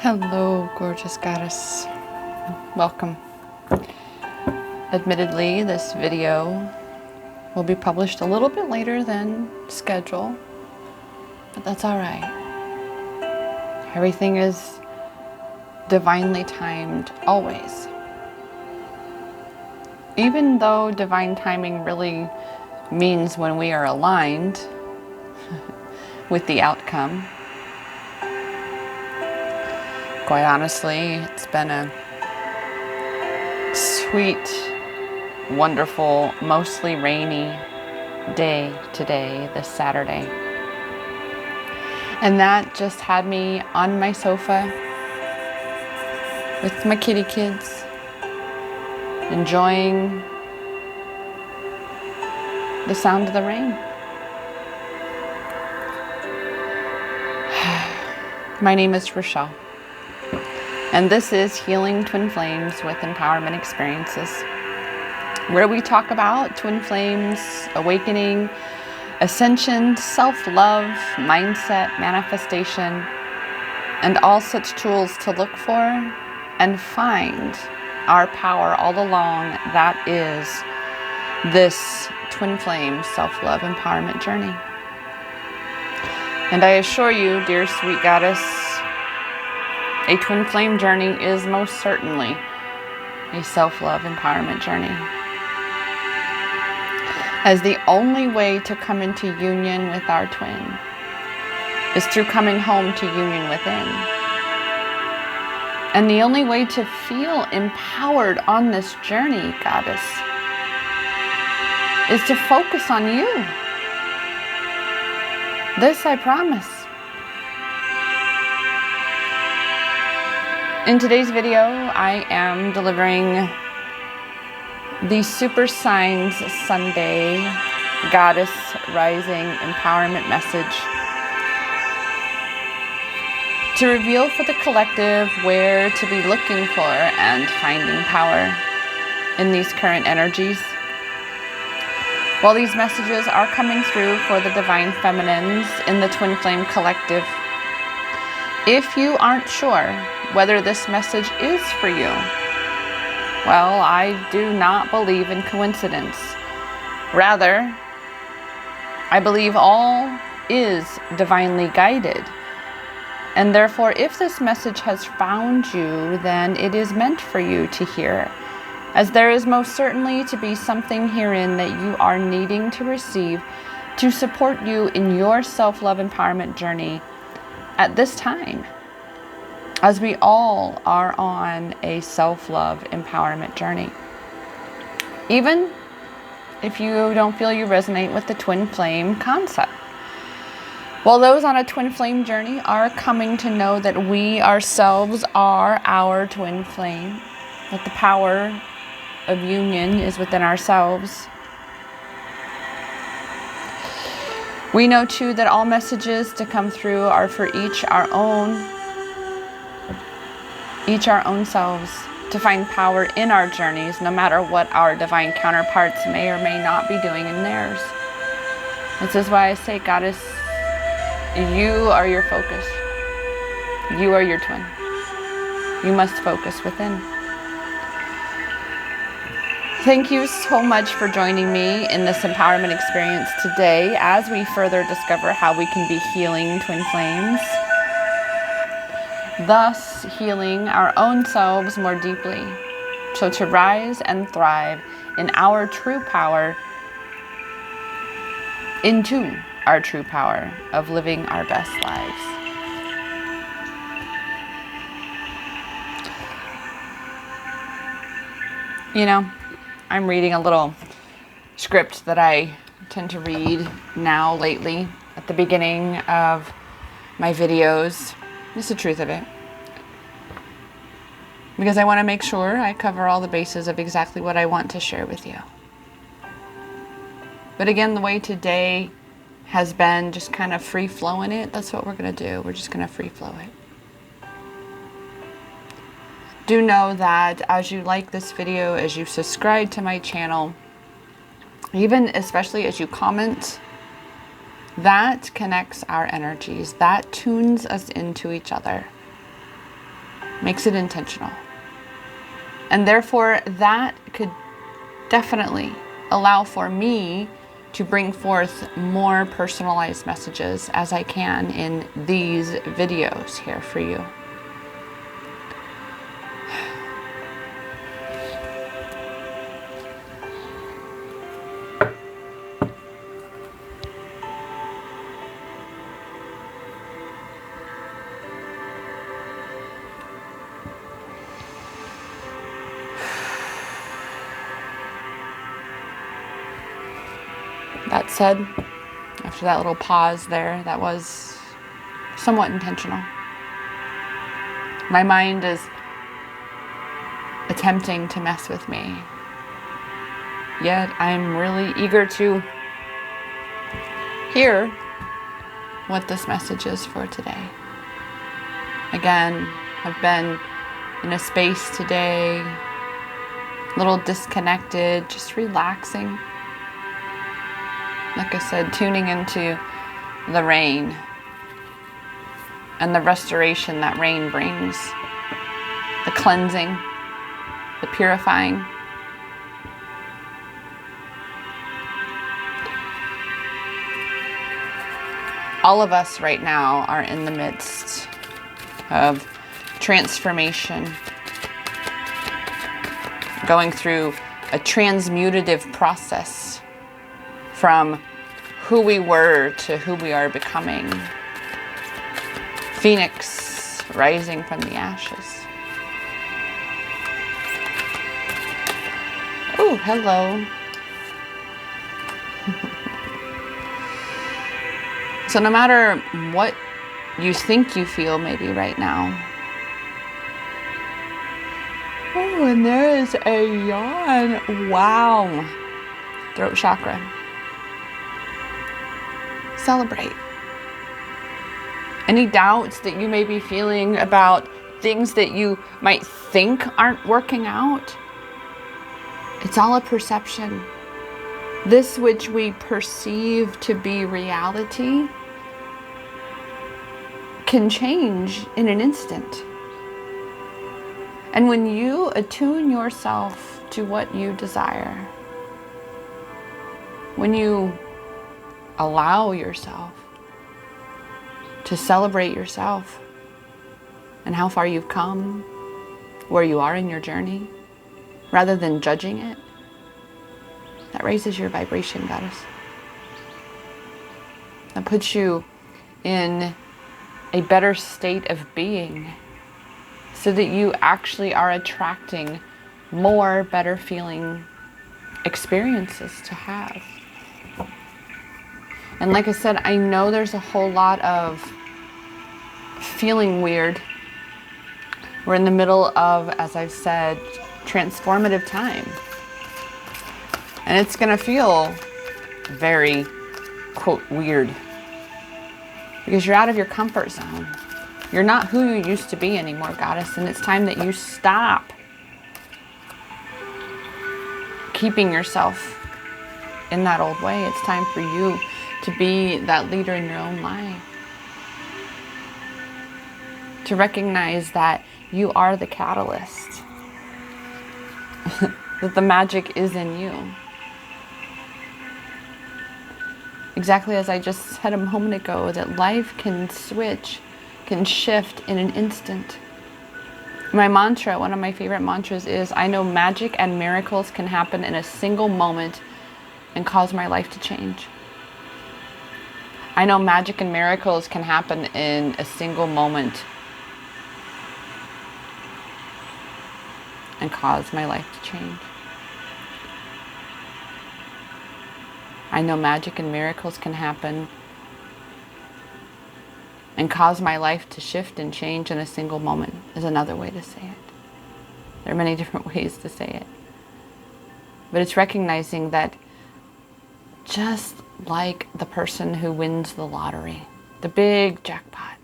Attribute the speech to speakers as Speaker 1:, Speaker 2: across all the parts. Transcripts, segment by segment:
Speaker 1: Hello, gorgeous goddess. Welcome. Admittedly, this video will be published a little bit later than scheduled, but that's all right. Everything is divinely timed, always. Even though divine timing really means when we are aligned with the outcome. Quite honestly, it's been a sweet, wonderful, mostly rainy day today, this Saturday. And that just had me on my sofa with my kitty kids, enjoying the sound of the rain. My name is Rochelle. And this is Healing Twin Flames with Empowerment Experiences, where we talk about twin flames, awakening, ascension, self-love, mindset, manifestation, and all such tools to look for and find our power all along. That is this twin flame self-love empowerment journey. And I assure you, dear sweet goddess, a twin flame journey is most certainly a self-love empowerment journey. As the only way to come into union with our twin is through coming home to union within. And the only way to feel empowered on this journey, goddess, is to focus on you. This I promise. In today's video, I am delivering the Super Signs Sunday Goddess Rising Empowerment message to reveal for the collective where to be looking for and finding power in these current energies. While these messages are coming through for the Divine Feminines in the Twin Flame Collective, if you aren't sure whether this message is for you, well, I do not believe in coincidence. Rather, I believe all is divinely guided. And therefore, if this message has found you, then it is meant for you to hear, as there is most certainly to be something herein that you are needing to receive to support you in your self-love empowerment journey at this time, as we all are on a self-love empowerment journey. Even if you don't feel you resonate with the twin flame concept. Well, those on a twin flame journey are coming to know that we ourselves are our twin flame, that the power of union is within ourselves. We know too that all messages to come through are for each our own selves, to find power in our journeys, no matter what our divine counterparts may or may not be doing in theirs. This is why I say, Goddess, you are your focus. You are your twin. You must focus within. Thank you so much for joining me in this empowerment experience today as we further discover how we can be healing twin flames, thus healing our own selves more deeply, so to rise and thrive in our true power, into our true power of living our best lives. You know, I'm reading a little script that I tend to read now lately at the beginning of my videos. It's the truth of it. Because I want to make sure I cover all the bases of exactly what I want to share with you. But again, the way today has been just kind of free flowing it, that's what we're going to do. We're just going to free flow it. Do know that as you like this video, as you subscribe to my channel, even especially as you comment, that connects our energies. That tunes us into each other. makes it intentional. And therefore, that could definitely allow for me to bring forth more personalized messages as I can in these videos here for you. That said, after that little pause there, that was somewhat intentional. My mind is attempting to mess with me, yet I'm really eager to hear what this message is for today. Again, I've been in a space today, a little disconnected, just relaxing. Like I said, tuning into the rain and the restoration that rain brings, the cleansing, the purifying. All of us right now are in the midst of transformation, going through a transmutative process from who we were to who we are becoming. Phoenix rising from the ashes. Oh, hello. So no matter what you think you feel maybe right now. Oh, and there is a yawn. Wow. Throat chakra. Celebrate. Any doubts that you may be feeling about things that you might think aren't working out, it's all a perception. This which we perceive to be reality can change in an instant. And when you attune yourself to what you desire, when you allow yourself to celebrate yourself and how far you've come, where you are in your journey, rather than judging it, that raises your vibration, goddess. That puts you in a better state of being so that you actually are attracting more better feeling experiences to have. And like I said, I know there's a whole lot of feeling weird. We're in the middle of, as I've said, transformative time. And it's going to feel very, quote, weird. Because you're out of your comfort zone. You're not who you used to be anymore, goddess. And it's time that you stop keeping yourself in that old way. It's time for you to be that leader in your own life. To recognize that you are the catalyst. That the magic is in you. Exactly as I just said a moment ago, that life can switch, can shift in an instant. My mantra, one of my favorite mantras is, I know magic and miracles can happen in a single moment and cause my life to change. I know magic and miracles can happen in a single moment and cause my life to change. I know magic and miracles can happen and cause my life to shift and change in a single moment is another way to say it. There are many different ways to say it. But it's recognizing that just like the person who wins the lottery, the big jackpot,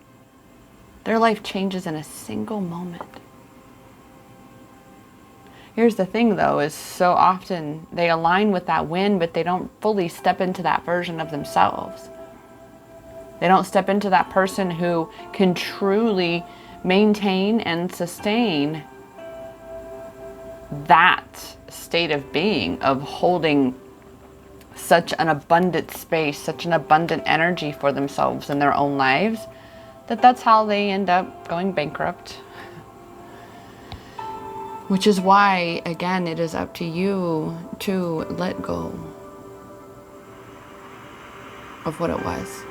Speaker 1: their life changes in a single moment. Here's the thing though, is so often they align with that win, but they don't fully step into that version of themselves. They don't step into that person who can truly maintain and sustain that state of being, of holding such an abundant space, such an abundant energy for themselves in their own lives, that's how they end up going bankrupt. Which is why, again, it is up to you to let go of what it was,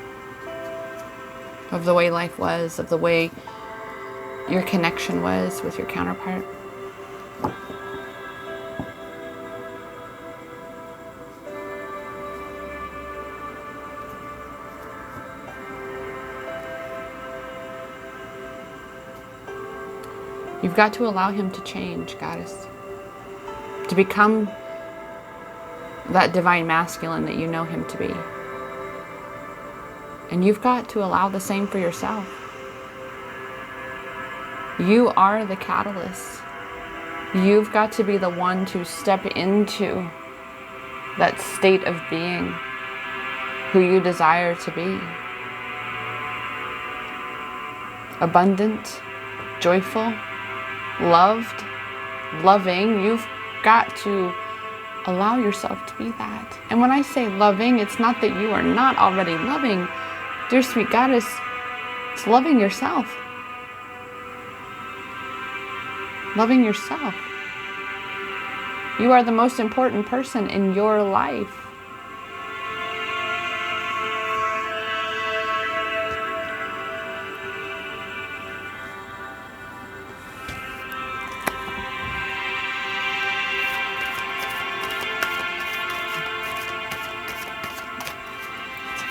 Speaker 1: of the way life was, of the way your connection was with your counterpart. You've got to allow him to change, Goddess, to become that divine masculine that you know him to be. And you've got to allow the same for yourself. You are the catalyst. You've got to be the one to step into that state of being who you desire to be. Abundant, joyful, loved, loving. You've got to allow yourself to be that. And when I say loving, it's not that you are not already loving. Dear sweet Goddess, it's loving yourself. Loving yourself. You are the most important person in your life.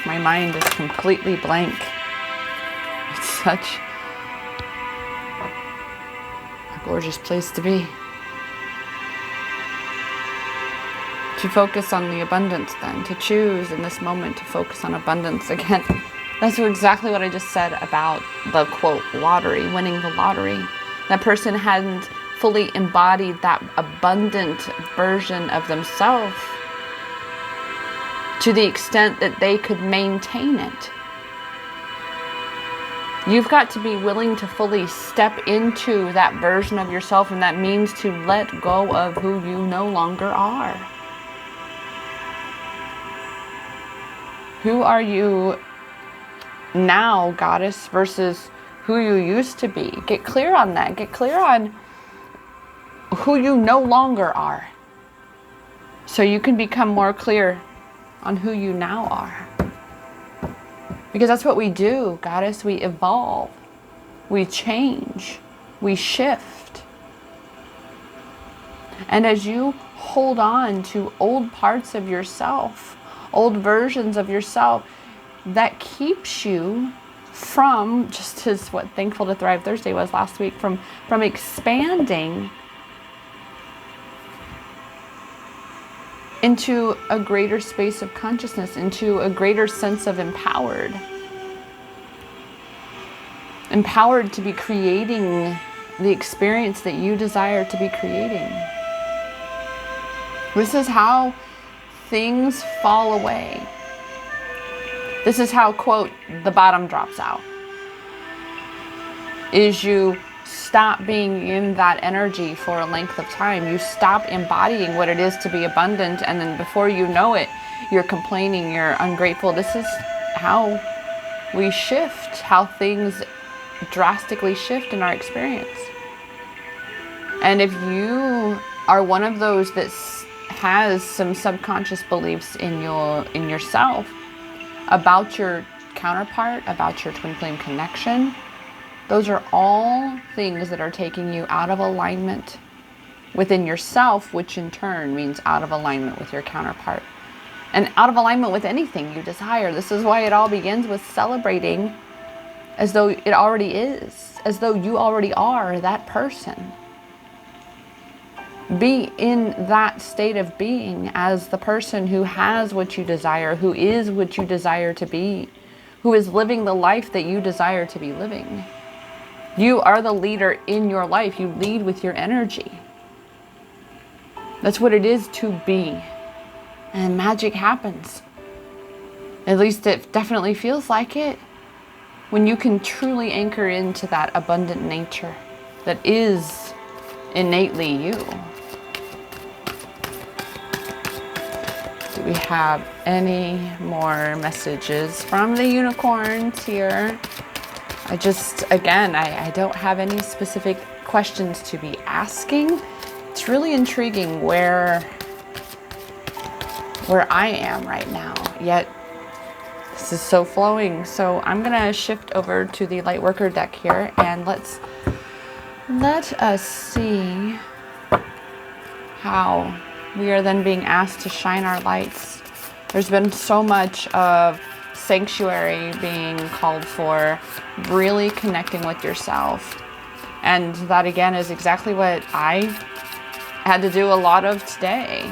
Speaker 1: My mind is completely blank. It's such a gorgeous place to be. To focus on the abundance then, to choose in this moment to focus on abundance again. That's exactly what I just said about the quote lottery, winning the lottery. That person hadn't fully embodied that abundant version of themselves to the extent that they could maintain it. You've got to be willing to fully step into that version of yourself, and that means to let go of who you no longer are. Who are you now, Goddess, versus who you used to be? Get clear on that. Get clear on who you no longer are, so you can become more clear on who you now are. Because that's what we do, Goddess. We evolve, we change, we shift. And as you hold on to old parts of yourself, old versions of yourself, that keeps you from, just as what Thankful to Thrive Thursday was last week, from expanding into a greater space of consciousness, into a greater sense of empowered. Empowered to be creating the experience that you desire to be creating. This is how things fall away. This is how, quote, the bottom drops out. Is you stop being in that energy for a length of time. You stop embodying what it is to be abundant, and then before you know it, you're complaining, you're ungrateful. This is how we shift, how things drastically shift in our experience. And if you are one of those that has some subconscious beliefs in yourself about your counterpart, about your twin flame connection, those are all things that are taking you out of alignment within yourself, which in turn means out of alignment with your counterpart. And out of alignment with anything you desire. This is why it all begins with celebrating as though it already is, as though you already are that person. Be in that state of being as the person who has what you desire, who is what you desire to be, who is living the life that you desire to be living. You are the leader in your life. You lead with your energy. That's what it is to be. And magic happens. At least it definitely feels like it. when you can truly anchor into that abundant nature that is innately you. Do we have any more messages from the unicorns here? I don't have any specific questions to be asking. It's really intriguing where I am right now, yet this is so flowing. So I'm gonna shift over to the Lightworker deck here, and let us see how we are then being asked to shine our lights. There's been so much of sanctuary being called for, really connecting with yourself. And that again is exactly what I had to do a lot of today.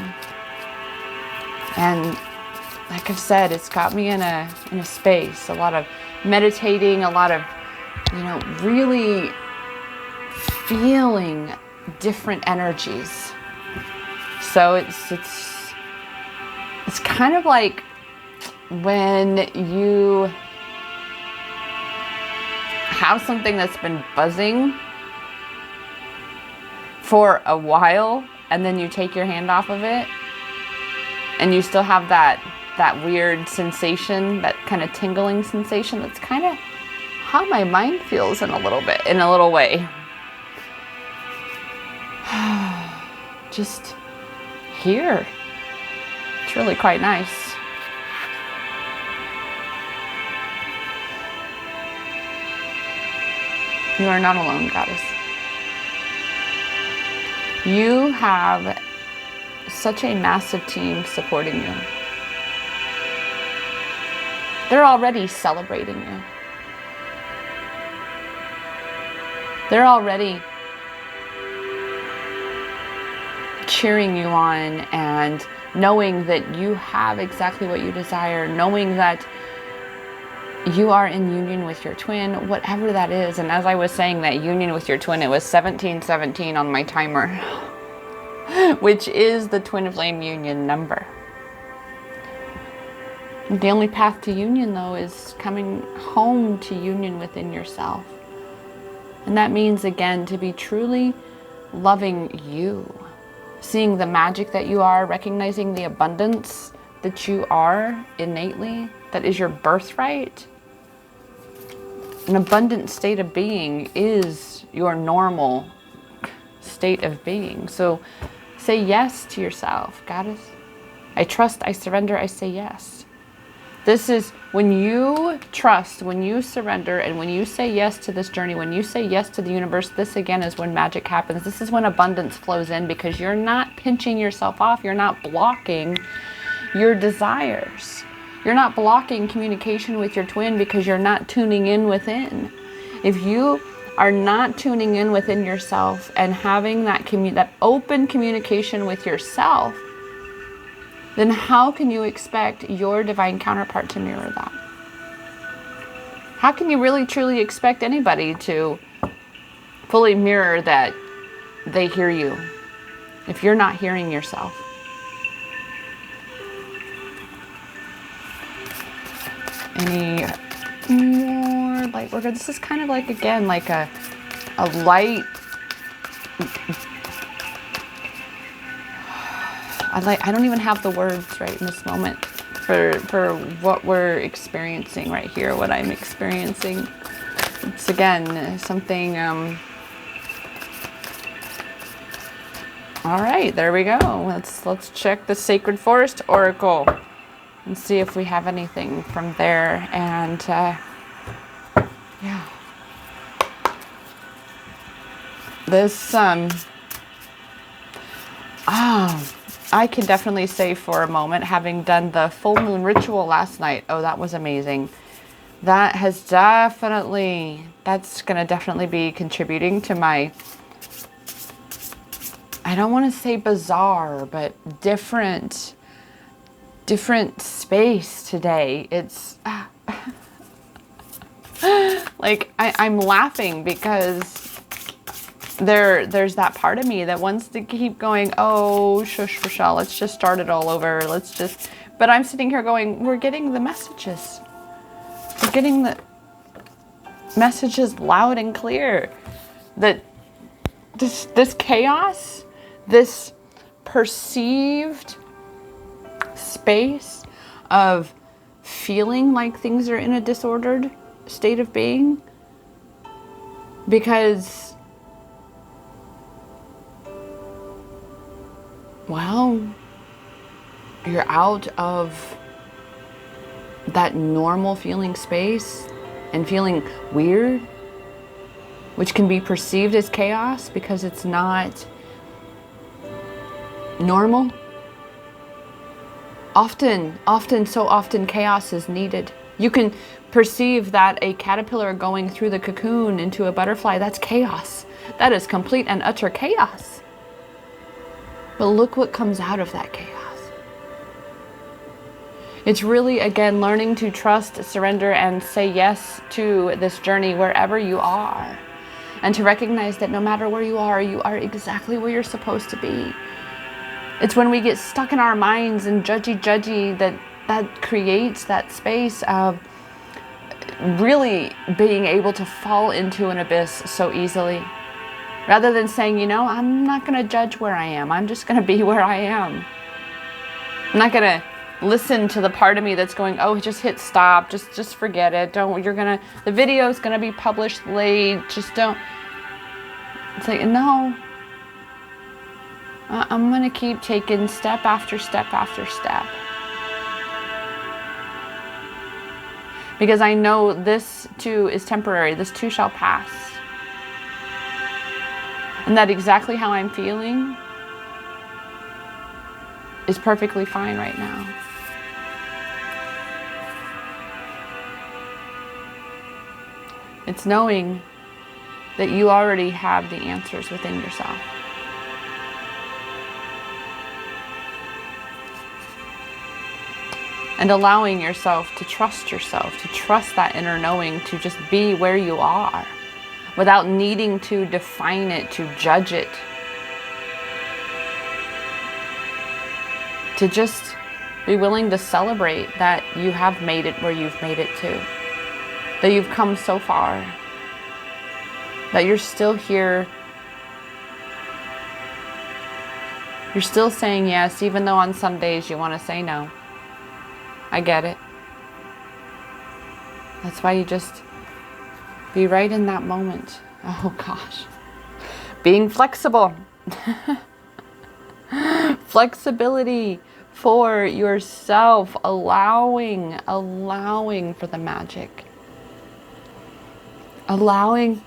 Speaker 1: And like I've said, it's got me in a space, a lot of meditating, a lot of, really feeling different energies. So it's kind of like when you have something that's been buzzing for a while, and then you take your hand off of it, and you still have that weird sensation, that kind of tingling sensation. That's kind of how my mind feels in a little way. Just here. It's really quite nice. You are not alone, Goddess. You have such a massive team supporting you. They're already celebrating you. They're already cheering you on and knowing that you have exactly what you desire, knowing that you are in union with your twin, whatever that is. And as I was saying that union with your twin, it was 1717 on my timer, which is the twin flame union number. The only path to union, though, is coming home to union within yourself. And that means, again, to be truly loving you, seeing the magic that you are, recognizing the abundance that you are innately, that is your birthright. An abundant state of being is your normal state of being. So say yes to yourself, Goddess. I trust, I surrender, I say yes. This is when you trust, when you surrender, and when you say yes to this journey, when you say yes to the universe, this again is when magic happens. This is when abundance flows in, because you're not pinching yourself off. You're not blocking your desires. You're not blocking communication with your twin because you're not tuning in within. If you are not tuning in within yourself and having that open communication with yourself, then how can you expect your divine counterpart to mirror that? How can you really truly expect anybody to fully mirror that they hear you if you're not hearing yourself? Any more light worker? This is kind of like, again, like a light. I don't even have the words right in this moment for what we're experiencing right here, what I'm experiencing. It's again something. All right, there we go. Let's check the Sacred Forest Oracle and see if we have anything from there. And yeah, this I can definitely say for a moment, having done the full moon ritual last night, oh, that was amazing. That's going to definitely be contributing to my, I don't want to say bizarre, but different space today. It's like I'm laughing because there's that part of me that wants to keep going, oh, shush, Rochelle, let's just start it all over. But I'm sitting here going, we're getting the messages. We're getting message is loud and clear that this chaos, this perceived space of feeling like things are in a disordered state of being, because, well, you're out of that normal feeling space and feeling weird, which can be perceived as chaos because it's not normal. So often chaos is needed. You can perceive that a caterpillar going through the cocoon into a butterfly, that's chaos. That is complete and utter chaos. But look what comes out of that chaos. It's really, again, learning to trust, surrender, and say yes to this journey wherever you are. And to recognize that no matter where you are exactly where you're supposed to be. It's when we get stuck in our minds and judgy that creates that space of really being able to fall into an abyss so easily. Rather than saying, you know, I'm not going to judge where I am. I'm just going to be where I am. I'm not going to listen to the part of me that's going, oh, just hit stop. Just forget it. The video's going to be published late. Just don't. It's like, no. I'm going to keep taking step after step after step. Because I know this too is temporary. This too shall pass. And that exactly how I'm feeling is perfectly fine right now. It's knowing that you already have the answers within yourself. And allowing yourself to trust that inner knowing, to just be where you are without needing to define it, to judge it. To just be willing to celebrate that you have made it where you've made it to. That you've come so far. That you're still here. You're still saying yes, even though on some days you want to say no. I get it. That's why you just be right in that moment. Oh gosh. Being flexible. Flexibility for yourself. Allowing for the magic. Allowing.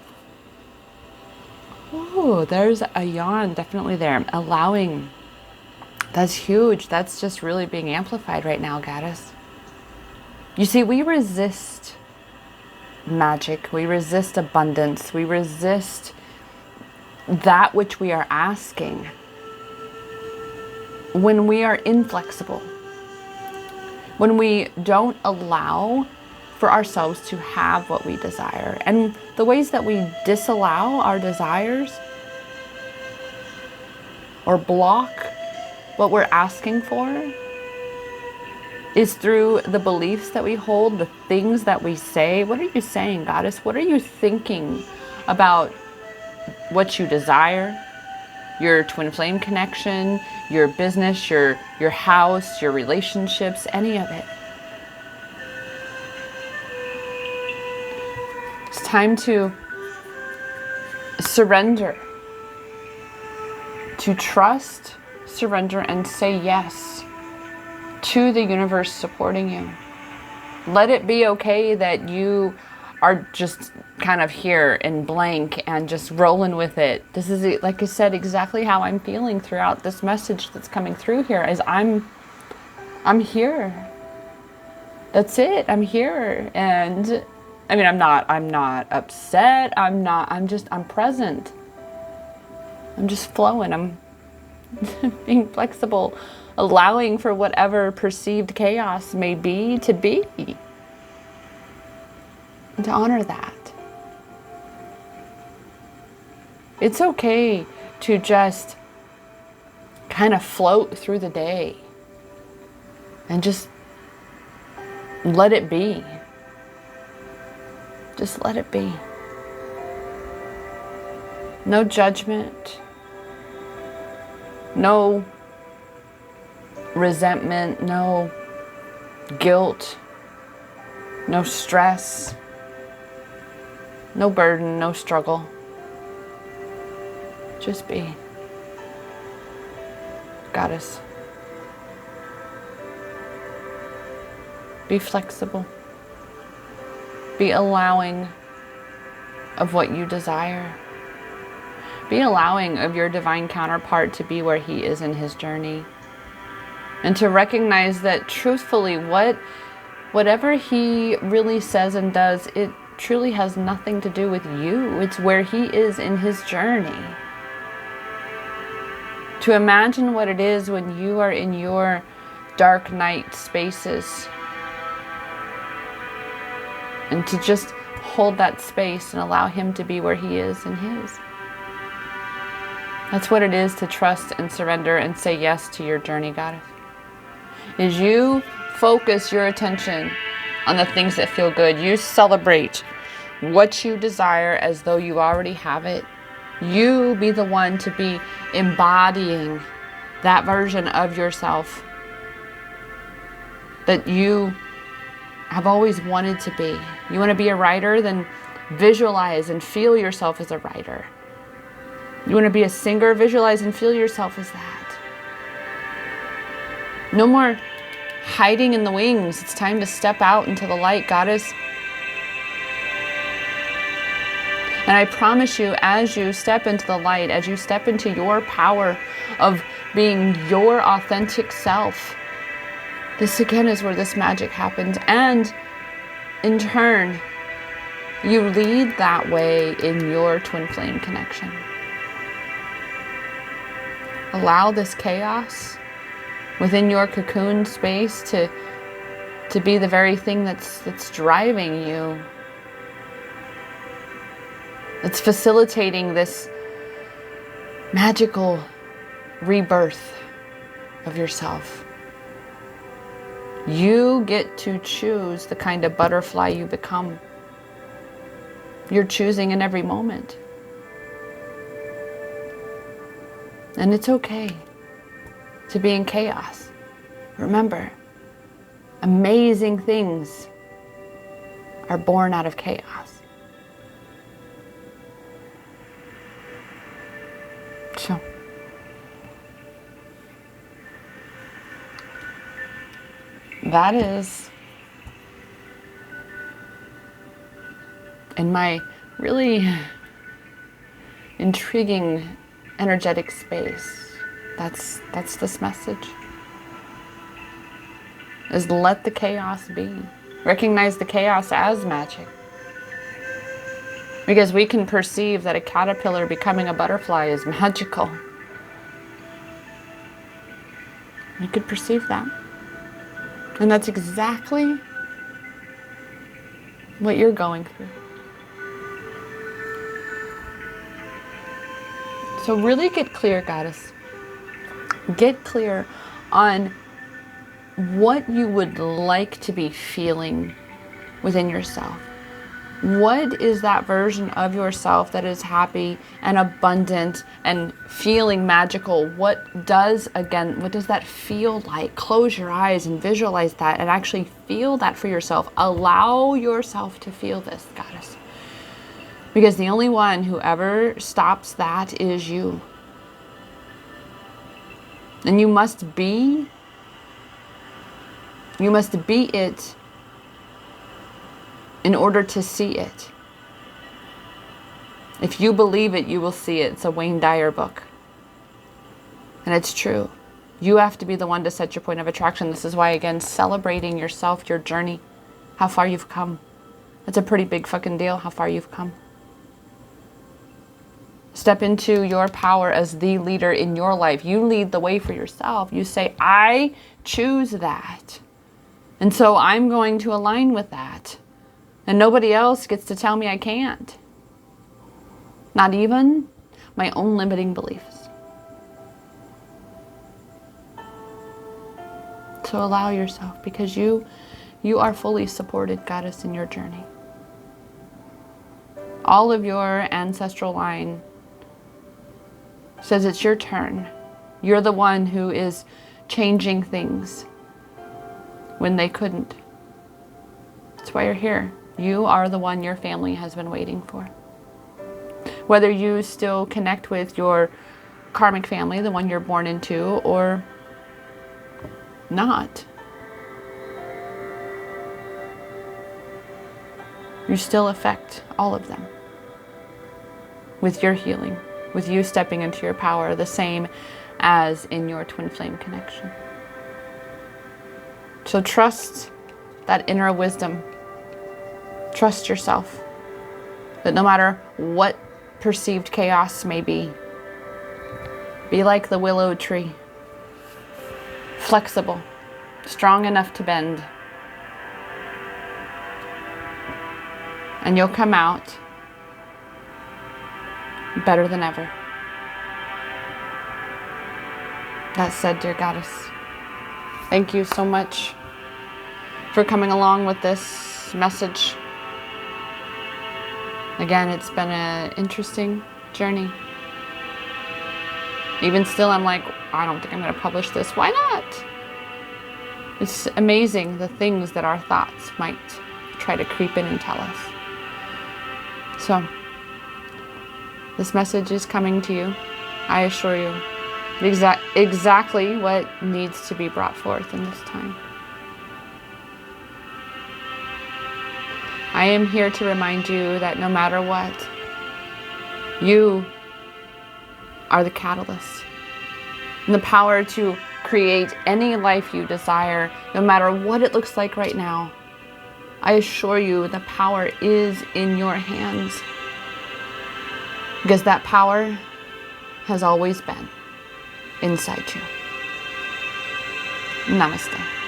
Speaker 1: Oh, there's a yawn definitely there. Allowing. That's huge. That's just really being amplified right now, Goddess. You see, we resist magic. We resist abundance. We resist that which we are asking when we are inflexible. When we don't allow for ourselves to have what we desire. And the ways that we disallow our desires or block what we're asking for is through the beliefs that we hold, the things that we say. What are you saying, Goddess? What are you thinking about what you desire? Your twin flame connection, your business, your house, your relationships, any of it. It's time to surrender, to trust, surrender, and say yes to the universe supporting you. Let it be okay that you are just kind of here in blank and just rolling with it. This is, like I said, exactly how I'm feeling throughout this message that's coming through here. Is I'm here. That's it. I'm here. And I mean, I'm not upset. I'm present. I'm just flowing. I'm being flexible, allowing for whatever perceived chaos may be to be. And to honor that. It's okay to just kind of float through the day and just let it be. Just let it be. No judgment. No resentment. No guilt. No stress. No burden. No struggle. Just be. Goddess. Be flexible. Be allowing of what you desire. Be allowing of your divine counterpart to be where he is in his journey. And to recognize that truthfully, whatever he really says and does, it truly has nothing to do with you. It's where he is in his journey. To imagine what it is when you are in your dark night spaces. And to just hold that space and allow him to be where he is in his. That's what it is to trust and surrender and say yes to your journey, Goddess. Is you focus your attention on the things that feel good. You celebrate what you desire as though you already have it. You be the one to be embodying that version of yourself that you have always wanted to be. You want to be a writer? Then visualize and feel yourself as a writer. You want to be a singer? Visualize and feel yourself as that. No more hiding in the wings. It's time to step out into the light, Goddess. And I promise you, as you step into the light, as you step into your power of being your authentic self, this again is where this magic happens. And in turn, you lead that way in your twin flame connection. Allow this chaos within your cocoon space to be the very thing that's driving you. It's facilitating this magical rebirth of yourself. You get to choose the kind of butterfly you become. You're choosing in every moment. And it's okay to be in chaos. Remember, amazing things are born out of chaos. So, that is, in my really intriguing energetic space, that's this message. Is let the chaos be. Recognize the chaos as magic. Because we can perceive that a caterpillar becoming a butterfly is magical. You could perceive that. And that's exactly what you're going through. So really get clear, Goddess. Get clear on what you would like to be feeling within yourself. What is that version of yourself that is happy and abundant and feeling magical? What does that feel like? Close your eyes and visualize that and actually feel that for yourself. Allow yourself to feel this, Goddess. Because the only one who ever stops that is you. And you must be it in order to see it. If you believe it, you will see it. It's a Wayne Dyer book. And it's true. You have to be the one to set your point of attraction. This is why, again, celebrating yourself, your journey, how far you've come. That's a pretty big fucking deal, how far you've come. Step into your power as the leader in your life. You lead the way for yourself. You say, I choose that. And so I'm going to align with that. And nobody else gets to tell me I can't. Not even my own limiting beliefs. So allow yourself, because you are fully supported, Goddess, in your journey. all of your ancestral line says it's your turn. You're the one who is changing things when they couldn't. That's why you're here. You are the one your family has been waiting for. Whether you still connect with your karmic family, the one you're born into, or not, you still affect all of them with your healing, with you stepping into your power, the same as in your twin flame connection. So trust that inner wisdom. Trust yourself, that no matter what perceived chaos may be like the willow tree, flexible, strong enough to bend, and you'll come out better than ever. That said, dear goddess, thank you so much for coming along with this message. Again, it's been an interesting journey. Even still, I'm like, I don't think I'm going to publish this. Why not? It's amazing the things that our thoughts might try to creep in and tell us. So, this message is coming to you. I assure you, exactly what needs to be brought forth in this time. I am here to remind you that no matter what, you are the catalyst and the power to create any life you desire, no matter what it looks like right now. I assure you the power is in your hands, because that power has always been inside you. Namaste.